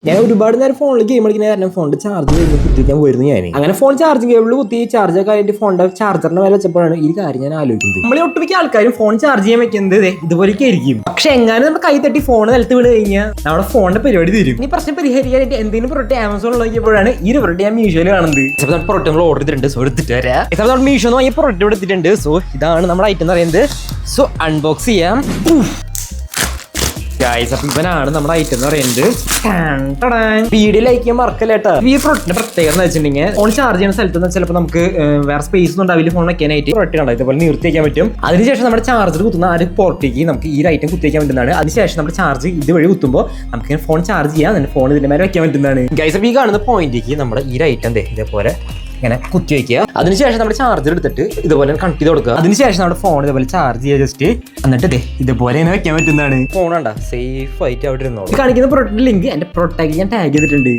ഞാൻ ഒരുപാട് നേരം ഫോണിൽ ഗെയിം കളിക്കുന്ന കാരണം ഫോണിന്റെ ചാർജ് കഴിഞ്ഞ് കുത്തിക്കാൻ പോയിരുന്നു ഞാൻ. അങ്ങനെ ഫോൺ ചാർജിങ് കേബിൾ കുത്തി ചാർജ് കഴിഞ്ഞിട്ട് ഫോണിന്റെ ചാർജറിന്റെ മേലെ വെച്ചപ്പോഴാണ് ഈ കാര്യം ഞാൻ ആലോചിക്കുന്നത്. നമ്മളെ ഒട്ടുമിക്ക ആൾക്കാരും ഫോൺ ചാർജ് ചെയ്യാൻ വെക്കുന്നത് ഇതുപോലെയൊക്കെ ആയിരിക്കും. പക്ഷെ എങ്ങാനും നമ്മുടെ കൈ തട്ടി ഫോൺ നിലത്ത് വീണ് കഴിഞ്ഞാൽ നമ്മുടെ ഫോണിന്റെ പരിപാടി തീരും. ഈ പ്രശ്നം പരിഹരിക്കാനായിട്ട് എന്തെങ്കിലും പ്രൊഡക്റ്റ് ആമസോണിൽ നോക്കിയപ്പോഴാണ് ഈ ഒരു പ്രൊഡക്റ്റ് ഞാൻ മീഷോയിൽ കാണുന്നത്. ചിലപ്പോൾ പ്രൊഡക്റ്റ് നമ്മൾ ഓർഡർ ചെയ്തിട്ടുണ്ട്. സോ എടുത്തിട്ട് വരാം. നമ്മൾ മീഷോ ഈ പ്രൊഡക്റ്റ് എടുത്തിട്ടുണ്ട്. സോ ഇതാണ് നമ്മുടെ ഐറ്റം എന്ന് പറയുന്നത്. സോ അൺബോക്സ് ചെയ്യാം. അപ്പൊ ഇവനാണ് നമ്മുടെ ഐറ്റം എന്ന് പറയുന്നത്. വീഡിയോ ലൈക്ക് ചെയ്യാൻ മറക്കല്ലേട്ടാ. ഈ പ്രൊഡക്റ്റിന്റെ പ്രത്യേകത എന്ന് വെച്ചിട്ടുണ്ടെങ്കിൽ ഫോൺ ചാർജ് ചെയ്യുന്ന സ്ഥലത്ത് ചിലപ്പോൾ നമുക്ക് വേറെ സ്പേസ് ഒന്നും ഉണ്ടാവില്ല ഫോൺ വെക്കാനായിട്ട്. പ്രൊഡക്റ്റ് കണ്ടോ ഇതുപോലെ നിർത്തി വയ്ക്കാൻ പറ്റും. അതിനുശേഷം നമ്മുടെ ചാർജർ കുത്തുന്ന ആ ഒരു പോർട്ടിലേക്ക് നമുക്ക് ഈ ഐറ്റം കുത്തി വയ്ക്കാൻ പറ്റുന്നതാണ്. അതിനുശേഷം നമ്മുടെ ചാർജ് ഇതുവഴി കുത്തുമ്പോൾ നമുക്ക് ഫോൺ ചാർജ് ചെയ്യാം. അതിന്റെ ഫോൺ ഇതിന്റെ മേലെ വെക്കാൻ പറ്റുന്നതാണ്. ഗൈസ് അപ്പൊ ഈ കാണുന്ന പോയിന്റിലേക്ക് നമ്മുടെ ഈ ഐറ്റം ഇതേപോലെ ഇങ്ങനെ കുത്തി വയ്ക്കുക. അതിനുശേഷം നമ്മുടെ ചാർജർ എടുത്തിട്ട് ഇതുപോലെ കണക്ട് ചെയ്ത് കൊടുക്കുക. അതിനുശേഷം നമ്മുടെ ഫോൺ ഇതുപോലെ ചാർജ് ചെയ്യുക ജസ്റ്റ്. എന്നിട്ട് ഇതുപോലെ തന്നെ വെക്കാൻ പറ്റുന്നതാണ്. ഫോൺ കണ്ട സേഫ് ആയിട്ട് അവിടെ ഇരുന്നോളൂ. കാണിക്കുന്ന പ്രൊഡക്റ്റ് ലിങ്ക് എന്റെ പ്രൊഡക്റ്റ് ഞാൻ ടാഗ് ചെയ്തിട്ടുണ്ട്.